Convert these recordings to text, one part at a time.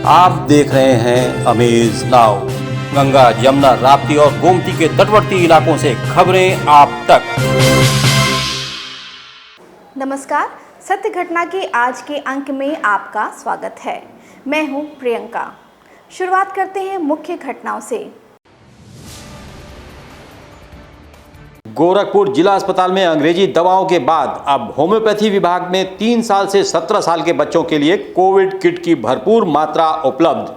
आप देख रहे हैं अमेज नाउ। गंगा, यमुना, राप्ती और गोमती के तटवर्ती इलाकों से खबरें आप तक। नमस्कार, सत्य घटना के आज के अंक में आपका स्वागत है। मैं हूं प्रियंका। शुरुआत करते हैं मुख्य घटनाओं से। गोरखपुर जिला अस्पताल में अंग्रेजी दवाओं के बाद अब होम्योपैथी विभाग में 3 साल से 17 साल के बच्चों के लिए कोविड किट की भरपूर मात्रा उपलब्ध।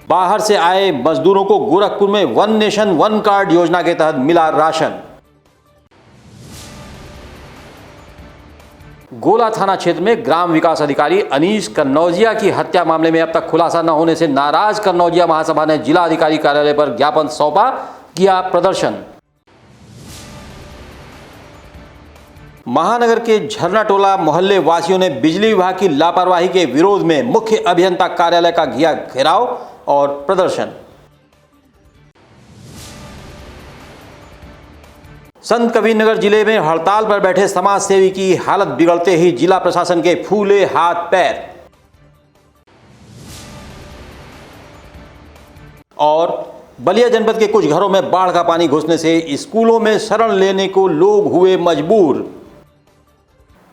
बाहर से आए मजदूरों को गोरखपुर में वन नेशन वन कार्ड योजना के तहत मिला राशन। गोला थाना क्षेत्र में ग्राम विकास अधिकारी अनीश कन्नौजिया की हत्या मामले में अब तक खुलासा न होने से नाराज कन्नौजिया महासभा ने जिला अधिकारी कार्यालय पर ज्ञापन सौंपा, किया प्रदर्शन। महानगर के झरना टोला मोहल्ले वासियों ने बिजली विभाग की लापरवाही के विरोध में मुख्य अभियंता कार्यालय का किया घेराव और प्रदर्शन। संत कबीरनगर जिले में हड़ताल पर बैठे समाज सेवी की हालत बिगड़ते ही जिला प्रशासन के फूले हाथ पैर। और बलिया जनपद के कुछ घरों में बाढ़ का पानी घुसने से स्कूलों में शरण लेने को लोग हुए मजबूर।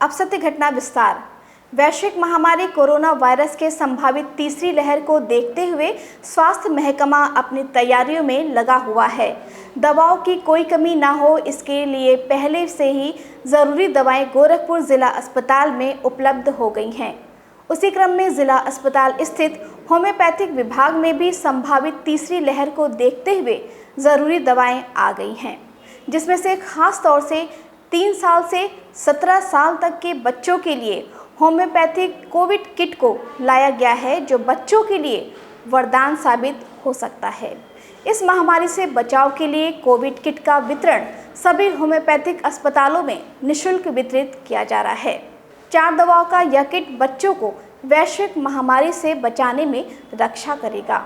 अब सत्य घटना विस्तार। वैश्विक महामारी कोरोना वायरस के संभावित तीसरी लहर को देखते हुए स्वास्थ्य महकमा अपनी तैयारियों में लगा हुआ है। दवाओं की कोई कमी ना हो, इसके लिए पहले से ही ज़रूरी दवाएं गोरखपुर जिला अस्पताल में उपलब्ध हो गई हैं। उसी क्रम में जिला अस्पताल स्थित होम्योपैथिक विभाग में भी संभावित तीसरी लहर को देखते हुए ज़रूरी दवाएं आ गई हैं, जिसमें से खास तौर से 3 साल से 17 साल तक के बच्चों के लिए होम्योपैथिक कोविड किट को लाया गया है, जो बच्चों के लिए वरदान साबित हो सकता है। इस महामारी से बचाव के लिए कोविड किट का वितरण सभी होम्योपैथिक अस्पतालों में निःशुल्क वितरित किया जा रहा है। 4 दवाओं का यह किट बच्चों को वैश्विक महामारी से बचाने में रक्षा करेगा।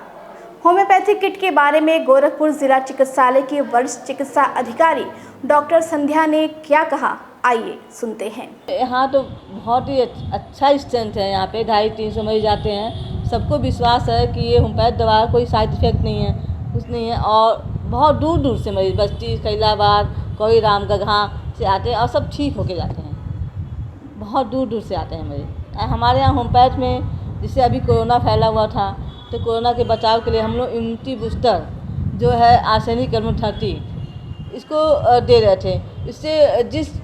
होम्योपैथिक किट के बारे में गोरखपुर जिला चिकित्सालय की वरिष्ठ चिकित्सा अधिकारी डॉक्टर संध्या ने क्या कहा, आइए सुनते हैं। यहाँ तो बहुत ही अच्छा स्ट्रेंथ है। यहाँ पे 250-300 मरीज आते हैं। सबको विश्वास है कि ये होम्योपैथ दवा कोई साइड इफेक्ट नहीं है, कुछ नहीं है। और बहुत दूर दूर से मरीज बस्ती, कैलाबाद, कोई रामगढ़ा से आते हैं और सब ठीक होके जाते हैं। बहुत दूर दूर से आते हैं मरीज। हमारे यहाँ होम्योपैथ में जिससे अभी कोरोना फैला हुआ था, तो कोरोना के बचाव के लिए हम लोग इम्यूनिटी बूस्टर जो है आर्सेनिक कार्बन 30 इसको दे रहे थे। इससे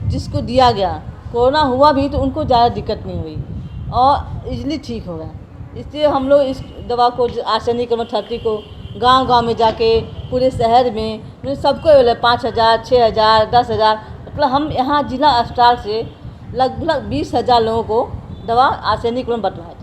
जिसको दिया गया कोरोना हुआ भी तो उनको ज़्यादा दिक्कत नहीं हुई और इजीली ठीक हो गया। इसलिए हम लोग इस दवा को आर्सेनिक कार्बन 30 को गांव-गांव में जाके पूरे शहर में सबको अवेलेबल 5000, 6000, 10,000, मतलब हम यहाँ जिला अस्पताल से लगभग 20,000 लोगों को दवा आर्सेनिक कार्बन बंटवाए थे।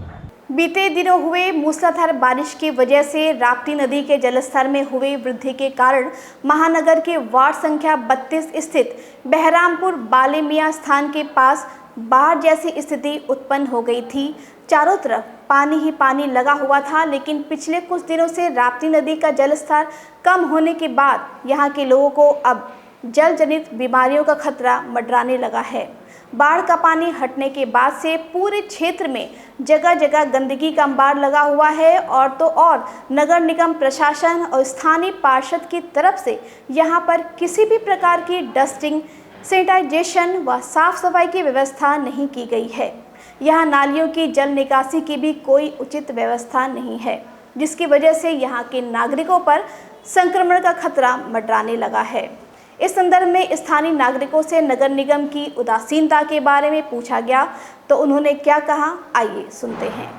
बीते दिनों हुए मूसलाधार बारिश की वजह से राप्ती नदी के जलस्तर में हुई वृद्धि के कारण महानगर के वार्ड संख्या 32 स्थित बहरामपुर बाले मियां स्थान के पास बाढ़ जैसी स्थिति उत्पन्न हो गई थी। चारों तरफ पानी ही पानी लगा हुआ था, लेकिन पिछले कुछ दिनों से राप्ती नदी का जलस्तर कम होने के बाद यहाँ के लोगों को अब जल जनित बीमारियों का खतरा मंडराने लगा है। बाढ़ का पानी हटने के बाद से पूरे क्षेत्र में जगह जगह गंदगी का अंबार लगा हुआ है और नगर निगम प्रशासन और स्थानीय पार्षद की तरफ से यहाँ पर किसी भी प्रकार की डस्टिंग, सैनिटाइजेशन व साफ सफाई की व्यवस्था नहीं की गई है। यहाँ नालियों की जल निकासी की भी कोई उचित व्यवस्था नहीं है, जिसकी वजह से यहाँ के नागरिकों पर संक्रमण का खतरा मंडराने लगा है। इस संदर्भ में स्थानीय नागरिकों से नगर निगम की उदासीनता के बारे में पूछा गया तो उन्होंने क्या कहा, आइए सुनते हैं।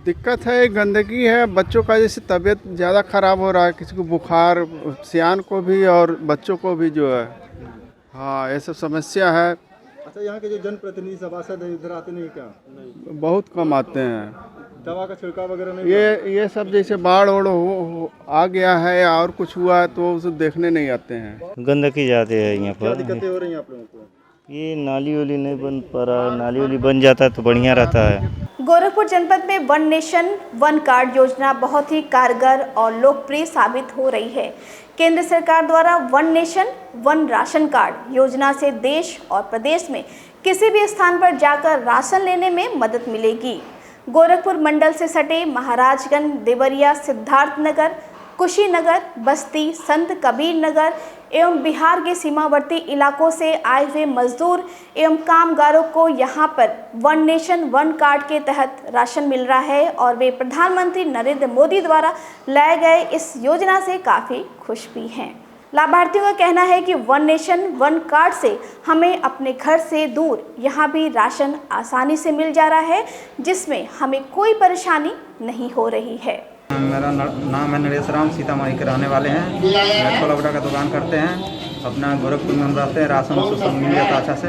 दिक्कत है, गंदगी है, बच्चों का जैसे तबीयत ज़्यादा ख़राब हो रहा है, किसी को बुखार, सियान को भी और बच्चों को भी जो है, हाँ ये सब समस्या है। अच्छा, यहाँ के जो जनप्रतिनिधि सभासद है इधर आते नहीं क्या? नहीं, बहुत कम आते हैं। दवा का छिड़काव वगैरह नहीं? ये सब जैसे बाढ़ ओढ़ आ गया है या और कुछ हुआ है तो उसे देखने नहीं आते हैं। गंदगी ज़्यादा है यहाँ पर। क्या दिक्कतें हो रही हैं आप लोगों को? ये नाली वाली नहीं बन पा रहा है, नाली वाली बन जाता है तो बढ़िया रहता है। गोरखपुर जनपद में वन नेशन वन कार्ड योजना बहुत ही कारगर और लोकप्रिय साबित हो रही है। केंद्र सरकार द्वारा one nation one ration card योजना से देश और प्रदेश में किसी भी स्थान पर जाकर राशन लेने में मदद मिलेगी। गोरखपुर मंडल से सटे महाराजगंज, देवरिया, सिद्धार्थनगर, कुशीनगर, बस्ती, संत कबीर नगर एवं बिहार के सीमावर्ती इलाकों से आए हुए मजदूर एवं कामगारों को यहां पर वन नेशन वन कार्ड के तहत राशन मिल रहा है और वे प्रधानमंत्री नरेंद्र मोदी द्वारा लाए गए इस योजना से काफ़ी खुश भी हैं। लाभार्थियों का कहना है कि वन नेशन वन कार्ड से हमें अपने घर से दूर यहाँ भी राशन आसानी से मिल जा रहा है, जिसमें हमें कोई परेशानी नहीं हो रही है। मेरा नाम है नरेश राम, सीतामढ़ी के रहने वाले हैं। मैं छोला भटूरा का दुकान करते हैं। अपना गोरखपुर में हम रहते हैं। राशन से सब मिल जाता अच्छा से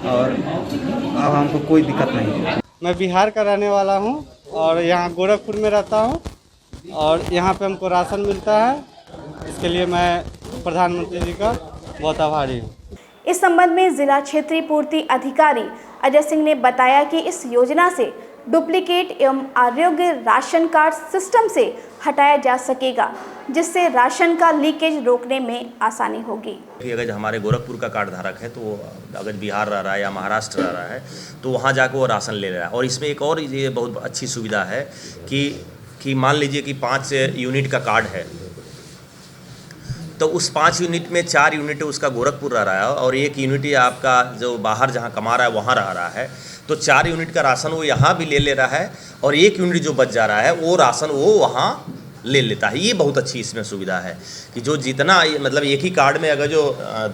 और अब हमको कोई दिक्कत नहीं है। मैं बिहार का रहने वाला हूं और यहाँ गोरखपुर में रहता हूं और यहाँ पे हमको राशन मिलता है। इसके लिए मैं प्रधानमंत्री जी का बहुत आभारी हूँ। इस संबंध में जिला क्षेत्रीय पूर्ति अधिकारी अजय सिंह ने बताया कि इस योजना से डुप्लीकेट एवं अयोग्य राशन कार्ड सिस्टम से हटाया जा सकेगा, जिससे राशन का लीकेज रोकने में आसानी होगी। अगर हमारे गोरखपुर का कार्ड धारक है तो अगर बिहार रह रहा है या महाराष्ट्र रह रहा है तो वहाँ जाकर वो राशन ले रहा है। और इसमें एक और ये बहुत अच्छी सुविधा है कि मान लीजिए कि 5 यूनिट का कार्ड है तो उस 5 यूनिट में 4 यूनिट उसका गोरखपुर रह रहा है और 1 यूनिट आपका जो बाहर जहाँ कमा रहा है वहाँ रह रहा है, तो 4 यूनिट का राशन वो यहाँ भी ले रहा है और 1 यूनिट जो बच जा रहा है वो राशन वो वहाँ ले लेता है। ये बहुत अच्छी इसमें सुविधा है कि जो जितना मतलब एक ही कार्ड में अगर जो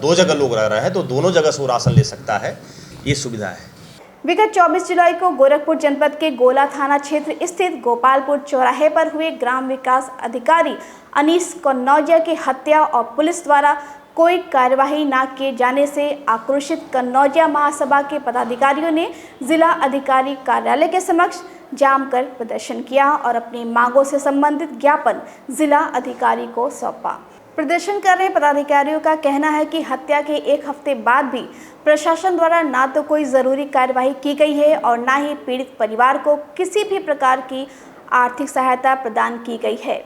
2 जगह लोग रह रहे हैं तो दोनों जगह से वो राशन ले सकता है। ये सुविधा है। विगत 24 जुलाई को गोरखपुर जनपद के गोला थाना क्षेत्र स्थित गोपालपुर चौराहे पर हुए ग्राम विकास अधिकारी अनीस कन्नौजिया की हत्या और पुलिस द्वारा कोई कार्यवाही न किए जाने से आक्रोशित कन्नौजिया महासभा के पदाधिकारियों ने जिला अधिकारी कार्यालय के समक्ष जाम कर प्रदर्शन किया और अपनी मांगों से संबंधित ज्ञापन जिला अधिकारी को सौंपा। प्रदर्शन कर रहे पदाधिकारियों का कहना है कि हत्या के 1 हफ्ते बाद भी प्रशासन द्वारा ना तो कोई ज़रूरी कार्यवाही की गई है और ना ही पीड़ित परिवार को किसी भी प्रकार की आर्थिक सहायता प्रदान की गई है,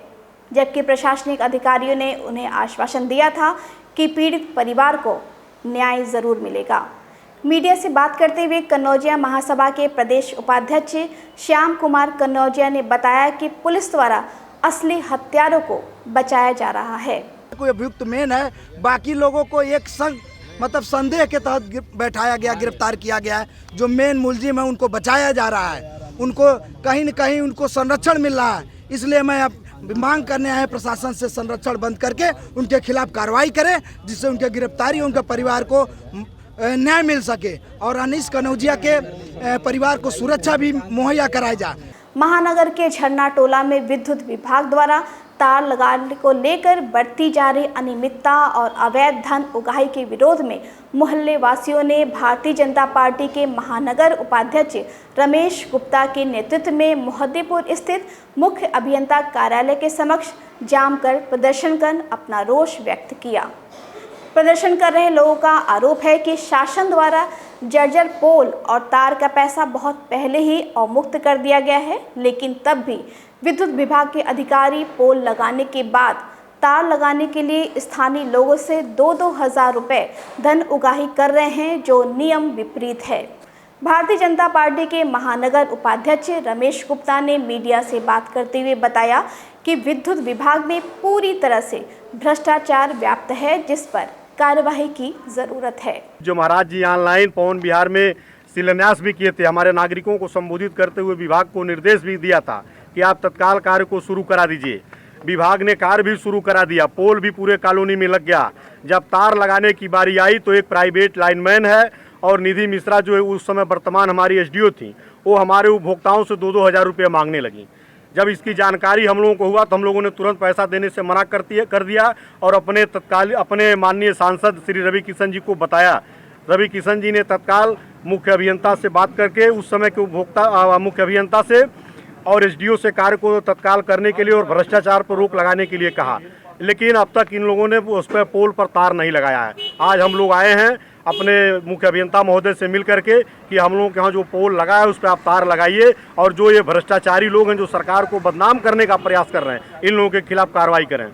जबकि प्रशासनिक अधिकारियों ने उन्हें आश्वासन दिया था कि पीड़ित परिवार को न्याय ज़रूर मिलेगा। मीडिया से बात करते हुए कन्नौजिया महासभा के प्रदेश उपाध्यक्ष श्याम कुमार कन्नौजिया ने बताया कि पुलिस द्वारा असली हत्यारों को बचाया जा रहा है। कोई अभियुक्त मेन है, बाकी लोगों को एक मतलब संदेह के तहत बैठाया गया, गिरफ्तार किया गया है। जो मेन मुलजिम है उनको बचाया जा रहा है, उनको कहीं न कहीं उनको संरक्षण मिल रहा है। इसलिए मैं अब मांग करने आए प्रशासन से संरक्षण बंद करके उनके खिलाफ कार्रवाई करें, जिससे उनके गिरफ्तारी उनके परिवार को न्याय मिल सके और अनीस कन्नौजिया के परिवार को सुरक्षा भी मुहैया कराई जाए। महानगर के झरना टोला में विद्युत विभाग द्वारा तार लगाने को लेकर बढ़ती जा रही अनियमितता और अवैध धन उगाही के विरोध में मोहल्ले वासियों ने भारतीय जनता पार्टी के महानगर उपाध्यक्ष रमेश गुप्ता के नेतृत्व में मोहद्दीपुर स्थित मुख्य अभियंता कार्यालय के समक्ष जाम कर प्रदर्शन कर अपना रोष व्यक्त किया। प्रदर्शन कर रहे लोगों का आरोप है कि शासन द्वारा जर्जर पोल और तार का पैसा बहुत पहले ही अवमुक्त कर दिया गया है, लेकिन तब भी विद्युत विभाग के अधिकारी पोल लगाने के बाद तार लगाने के लिए स्थानीय लोगों से 2-2 हज़ार रुपये धन उगाही कर रहे हैं, जो नियम विपरीत है। भारतीय जनता पार्टी के महानगर उपाध्यक्ष रमेश गुप्ता ने मीडिया से बात करते हुए बताया कि विद्युत विभाग में पूरी तरह से भ्रष्टाचार व्याप्त है, जिस पर कार्यवाही की जरूरत है। जो महाराज जी ऑनलाइन पवन बिहार में शिलान्यास भी किए थे, हमारे नागरिकों को संबोधित करते हुए विभाग को निर्देश भी दिया था कि आप तत्काल कार्य को शुरू करा दीजिए। विभाग ने कार्य भी शुरू करा दिया, पोल भी पूरे कॉलोनी में लग गया। जब तार लगाने की बारी आई तो एक प्राइवेट लाइनमैन है और निधि मिश्रा जो है उस समय वर्तमान हमारी एसडीओ थी, वो हमारे उपभोक्ताओं से 2-2 हज़ार रुपये मांगने लगी। जब इसकी जानकारी हम लोगों को हुआ तो हम लोगों ने तुरंत पैसा देने से मना कर दिया और अपने माननीय सांसद श्री रवि किशन जी को बताया। रवि किशन जी ने तत्काल मुख्य अभियंता से बात करके उस समय के उपभोक्ता मुख्य अभियंता से और एसडीओ से कार्य को तत्काल करने के लिए और भ्रष्टाचार पर रोक लगाने के लिए कहा। लेकिन अब तक इन लोगों ने उस पर पोल पर तार नहीं लगाया है। आज हम लोग आए हैं अपने मुख्य अभियंता महोदय से मिल करके कि हम लोगों के यहाँ जो पोल लगा है उस पर आप तार लगाइए, और जो ये भ्रष्टाचारी लोग हैं जो सरकार को बदनाम करने का प्रयास कर रहे हैं, इन लोगों के खिलाफ कार्रवाई करें।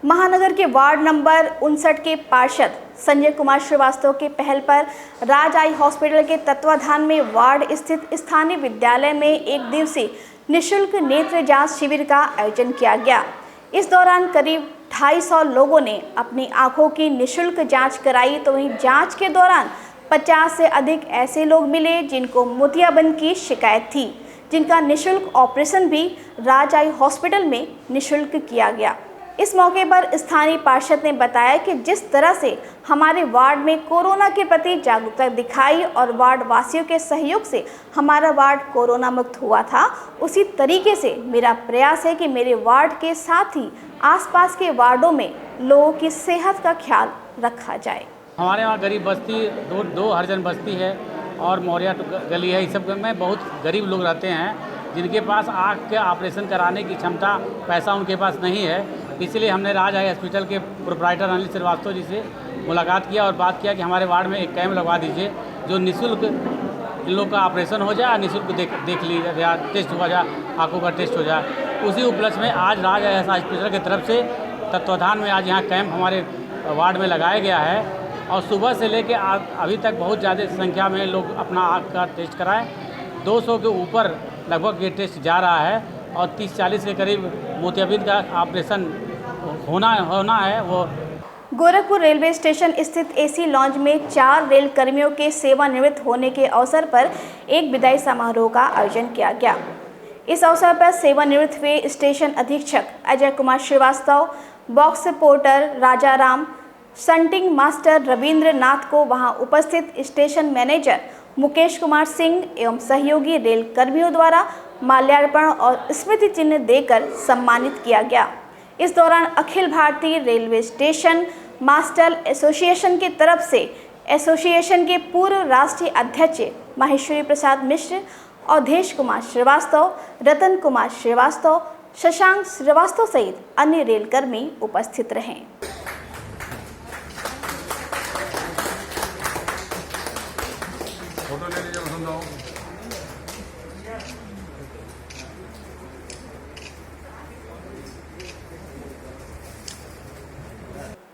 महानगर के वार्ड नंबर 59 के पार्षद संजय कुमार श्रीवास्तव के पहल पर राज आई हॉस्पिटल के तत्वाधान में वार्ड स्थित स्थानीय विद्यालय में एक दिवसीय निःशुल्क नेत्र जांच शिविर का आयोजन किया गया। इस दौरान करीब 250 लोगों ने अपनी आंखों की निःशुल्क जांच कराई, तो वहीं जांच के दौरान 50 से अधिक ऐसे लोग मिले जिनको मोतियाबिंद की शिकायत थी, जिनका निःशुल्क ऑपरेशन भी राज आई हॉस्पिटल में निःशुल्क किया गया। इस मौके पर स्थानीय पार्षद ने बताया कि जिस तरह से हमारे वार्ड में कोरोना के प्रति जागरूकता दिखाई और वार्ड वासियों के सहयोग से हमारा वार्ड कोरोना मुक्त हुआ था, उसी तरीके से मेरा प्रयास है कि मेरे वार्ड के साथ ही आसपास के वार्डों में लोगों की सेहत का ख्याल रखा जाए। हमारे यहाँ गरीब बस्ती दो हरिजन बस्ती है और मौर्या गली है। इस सब में बहुत गरीब लोग रहते हैं जिनके पास आँख के ऑपरेशन कराने की क्षमता, पैसा उनके पास नहीं है। इसलिए हमने राज आई हॉस्पिटल के प्रोप्राइटर अनिल श्रीवास्तव जी से मुलाकात किया और बात किया कि हमारे वार्ड में एक कैंप लगवा दीजिए जो निःशुल्क इन लोग का ऑपरेशन हो जाए, निःशुल्क देख लीजिए या टेस्ट हो जाए, आँखों का टेस्ट हो जाए। उसी उपलक्ष्य में आज राज आई हॉस्पिटल की तरफ से तत्वाधान में आज यहाँ कैंप हमारे वार्ड में लगाया गया है और सुबह से लेकर अभी तक बहुत ज़्यादा संख्या में लोग अपना आँख का टेस्ट कराएँ। 200 के ऊपर लगभग ये टेस्ट जा रहा है और 30-40 के करीब मोतियाबिंद का ऑपरेशन होना है। वो गोरखपुर रेलवे स्टेशन स्थित एसी लॉन्ज में 4 रेल कर्मियों के सेवानिवृत्त होने के अवसर पर एक विदाई समारोह का आयोजन किया गया। इस अवसर पर सेवानिवृत्त हुए स्टेशन अधीक्षक Ajay Kumar Srivastava, box porter Rajaram, shunting master Ravindra Nath को वहां उपस्थित स्टेशन मैनेजर मुकेश कुमार सिंह एवं सहयोगी रेल कर्मियों द्वारा माल्यार्पण और स्मृति चिन्ह देकर सम्मानित किया गया। इस दौरान Akhil Bharatiya railway station master association की तरफ से एसोसिएशन के पूर्व राष्ट्रीय अध्यक्ष माहेश्वरी प्रसाद मिश्र, अवधेश कुमार श्रीवास्तव, रतन कुमार श्रीवास्तव, शशांक श्रीवास्तव सहित अन्य रेलकर्मी उपस्थित रहे।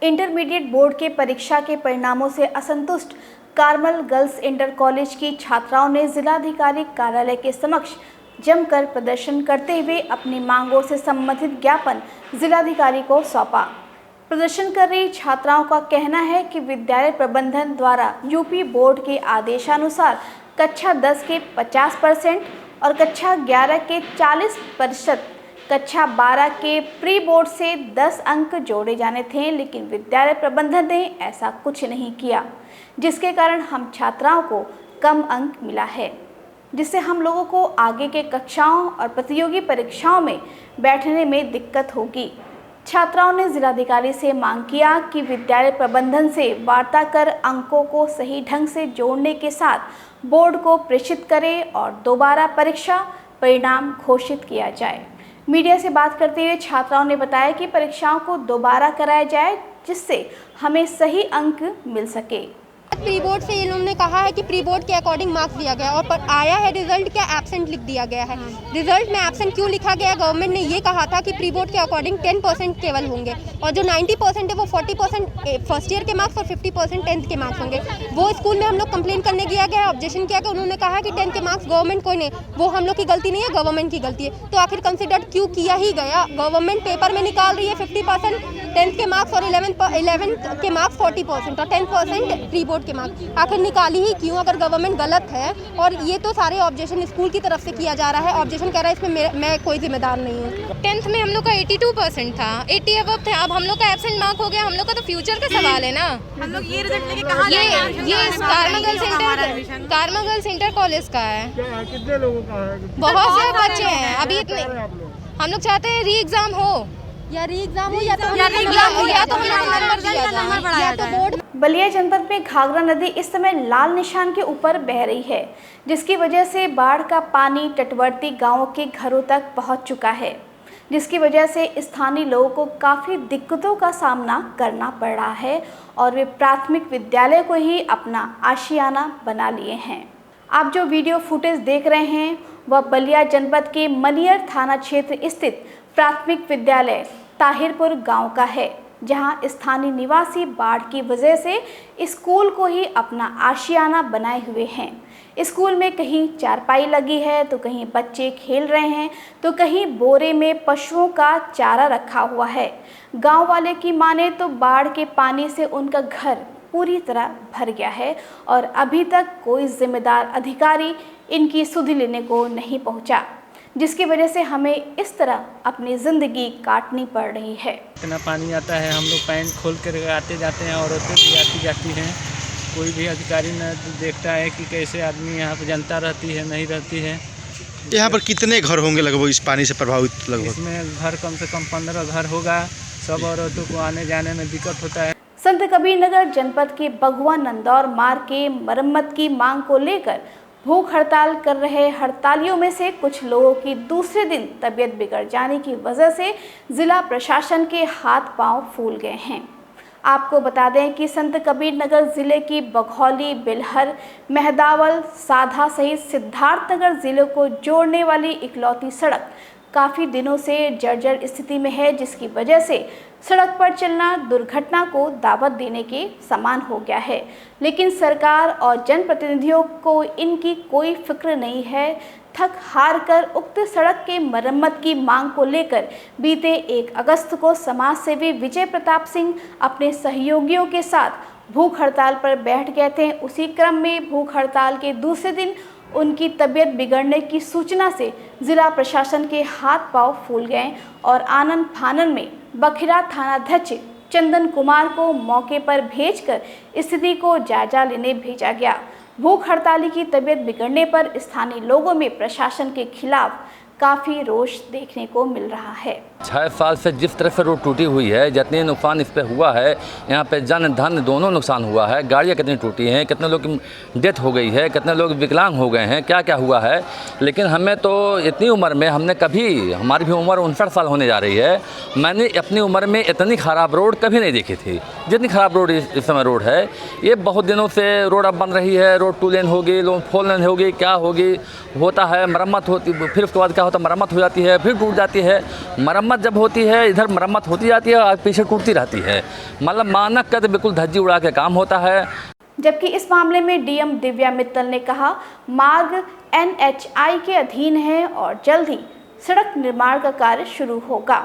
इंटरमीडिएट बोर्ड के परीक्षा के परिणामों से असंतुष्ट कार्मल गर्ल्स इंटर कॉलेज की छात्राओं ने जिलाधिकारी कार्यालय के समक्ष जमकर प्रदर्शन करते हुए अपनी मांगों से संबंधित ज्ञापन जिलाधिकारी को सौंपा। प्रदर्शन कर रही छात्राओं का कहना है कि विद्यालय प्रबंधन द्वारा यूपी बोर्ड के आदेशानुसार कक्षा 10 के 50% और कक्षा 11 के 40%, कक्षा 12 के प्री बोर्ड से 10 अंक जोड़े जाने थे, लेकिन विद्यालय प्रबंधन ने ऐसा कुछ नहीं किया, जिसके कारण हम छात्राओं को कम अंक मिला है, जिससे हम लोगों को आगे के कक्षाओं और प्रतियोगी परीक्षाओं में बैठने में दिक्कत होगी। छात्राओं ने जिलाधिकारी से मांग किया कि विद्यालय प्रबंधन से वार्ता कर अंकों को सही ढंग से जोड़ने के साथ बोर्ड को प्रेषित करें और दोबारा परीक्षा परिणाम घोषित किया जाए। मीडिया से बात करते हुए छात्राओं ने बताया कि परीक्षाओं को दोबारा कराया जाए जिससे हमें सही अंक मिल सके। प्री बोर्ड से इन्होंने कहा है कि प्री बोर्ड के अकॉर्डिंग मार्क्स दिया गया और पर आया है रिजल्ट क्या एब्सेंट लिख दिया गया है। रिजल्ट में एब्सेंट क्यों लिखा गया? गवर्नमेंट ने ये कहा था कि प्री बोर्ड के अकॉर्डिंग 10% केवल होंगे और जो 90% है वो 40% फर्स्ट ईयर के मार्क्स और 50% 10th के मार्क्स होंगे। वो स्कूल में हम लोग कंप्लेन करने गया गया, ऑब्जेक्शन किया गया, उन्होंने कहा कि 10th के मार्क्स गवर्नमेंट कोई नहीं, वो हम लोग की गलती नहीं है, गवर्नमेंट की गलती है। तो आखिर कंसिडर क्यों किया ही गया? गवर्नमेंट पेपर में निकाल रही है 50% 10th के मार्क्स और 11th के मार्क्स 40% और 10% प्री बोर्ड के मार्क्स आखिर निकाली ही क्यों अगर गवर्नमेंट गलत है? और ये तो सारे ऑब्जेक्शन स्कूल की तरफ से किया जा रहा है। ऑब्जेक्शन कह रहा है इसमें मैं कोई जिम्मेदार नहीं हूँ। 10th में हम लोग का 82% था, 80 अबव थे। अब हम लोग का एब्सेंट मार्क हो गया, हम लोग का तो फ्यूचर का सवाल है ना। हम लोग ये रिजल्ट लेके कहाँ जाएंगे? ये कार्मा गर्ल्स इंटर कॉलेज का है। कितने लोगों का है? बहुत से बच्चे हैं अभी इतने। हम लोग चाहते हैं री एग्जाम हो या री एग्जाम हो या तो नंबर बढ़ाया जाए। बलिया जनपद में घाघरा नदी इस समय लाल निशान के ऊपर बह रही है, जिसकी वजह से बाढ़ का पानी तटवर्ती गांवों के घरों तक पहुंच चुका है। जिसकी वजह से स्थानीय लोगों को काफ़ी दिक्कतों का सामना करना पड़ रहा है और वे प्राथमिक विद्यालय को ही अपना आशियाना बना लिए हैं। आप जो वीडियो फुटेज देख रहे हैं वह बलिया जनपद के मनियर थाना क्षेत्र स्थित प्राथमिक विद्यालय ताहिरपुर गांव का है, जहां स्थानीय निवासी बाढ़ की वजह से स्कूल को ही अपना आशियाना बनाए हुए हैं। स्कूल में कहीं चारपाई लगी है तो कहीं बच्चे खेल रहे हैं तो कहीं बोरे में पशुओं का चारा रखा हुआ है। गांव वाले की माने तो बाढ़ के पानी से उनका घर पूरी तरह भर गया है और अभी तक कोई जिम्मेदार अधिकारी इनकी सुधि लेने को नहीं पहुंचा, जिसकी वजह से हमें इस तरह अपनी ज़िंदगी काटनी पड़ रही है। इतना पानी आता है, हम लोग पैंट खोल कर आते जाते हैं, औरतें भी आती जाती हैं, कोई भी अधिकारी न देखता है कि कैसे आदमी यहाँ पर जनता रहती है नहीं रहती है। यहाँ पर कितने घर होंगे लगभग इस पानी से प्रभावित? लगभग इसमें घर कम से कम 15 घर होगा। सब औरतों को आने जाने में दिक्कत होता है। संत कबीरनगर जनपद के बगुआ नंदौर मार्ग के मरम्मत की मांग को लेकर भूख हड़ताल कर रहे हड़तालियों में से कुछ लोगों की दूसरे दिन तबीयत बिगड़ जाने की वजह से जिला प्रशासन के हाथ पांव फूल गए हैं। आपको बता दें कि संत कबीरनगर जिले की बघौली, बिलहर, मेहदावल, साधा सहित सिद्धार्थनगर जिले को जोड़ने वाली इकलौती सड़क काफ़ी दिनों से जर्जर स्थिति में है, जिसकी वजह से सड़क पर चलना दुर्घटना को दावत देने के समान हो गया है। लेकिन सरकार और जनप्रतिनिधियों को इनकी कोई फिक्र नहीं है। थक हार कर उक्त सड़क के मरम्मत की मांग को लेकर बीते 1 अगस्त को समाज सेवी विजय प्रताप सिंह अपने सहयोगियों के साथ भूख हड़ताल पर बैठ गए थे। उसी क्रम में भूख हड़ताल के दूसरे दिन उनकी तबीयत बिगड़ने की सूचना से जिला प्रशासन के हाथ पांव फूल गए और आनन फानन में बखिरा थानाध्यक्ष चंदन कुमार को मौके पर भेजकर स्थिति को जायजा लेने भेजा गया। भूख हड़ताली की तबीयत बिगड़ने पर स्थानीय लोगों में प्रशासन के खिलाफ काफ़ी रोष देखने को मिल रहा है। 6 साल से जिस तरह से रोड टूटी हुई है, जितने नुकसान इस पे हुआ है, यहाँ पे जन धन दोनों नुकसान हुआ है। गाड़ियाँ कितनी टूटी हैं, कितने लोग की डेथ हो गई है, कितने लोग विकलांग हो गए हैं, क्या क्या हुआ है। लेकिन हमें तो इतनी उम्र में हमने कभी, हमारी भी उम्र 59 साल होने जा रही है, मैंने अपनी उम्र में इतनी ख़राब रोड कभी नहीं देखी थी जितनी ख़राब रोड इस समय रोड है। ये बहुत दिनों से रोड अब बन रही है, रोड 2 लेन होगी, 4 लेन होगी, क्या होगी, होता है मरम्मत होती, फिर उसके बाद क्या होता है, मरम्मत हो जाती है, फिर टूट जाती है। मरम्मत जब होती है, इधर मरम्मत होती जाती है और पीछे टूटती रहती है। मतलब मानक का तो बिल्कुल धज्जी उड़ा के काम होता है। जबकि इस मामले में डीएम दिव्या मित्तल ने कहा, मार्ग NHI के अधीन है और जल्द ही सड़क निर्माण का कार्य शुरू होगा।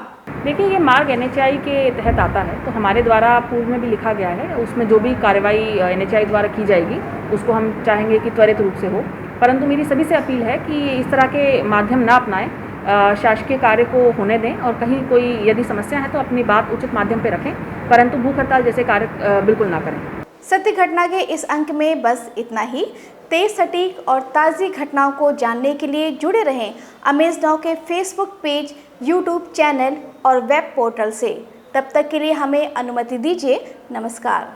देखिए, ये मार्ग NHI के तहत आता है, तो हमारे द्वारा पूर्व में भी लिखा गया है, उसमें जो भी कार्रवाई NHI द्वारा की जाएगी उसको हम चाहेंगे कि त्वरित रूप से हो। परंतु मेरी सभी से अपील है कि इस तरह के माध्यम ना अपनाएं, शासकीय कार्य को होने दें और कहीं कोई यदि समस्या है तो अपनी बात उचित माध्यम पे रखें, परंतु भूख हड़ताल जैसे कार्य बिल्कुल ना करें। सत्य घटना के इस अंक में बस इतना ही। तेज, सटीक और ताज़ी घटनाओं को जानने के लिए जुड़े रहें अमेज नाउ के फेसबुक पेज, यूट्यूब चैनल और वेब पोर्टल से। तब तक के लिए हमें अनुमति दीजिए। नमस्कार।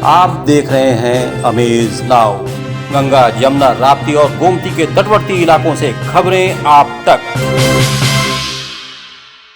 आप देख रहे हैं अमेज नाउ। गंगा, यमुना, राप्ती और गोमती के तटवर्ती इलाकों से खबरें आप तक।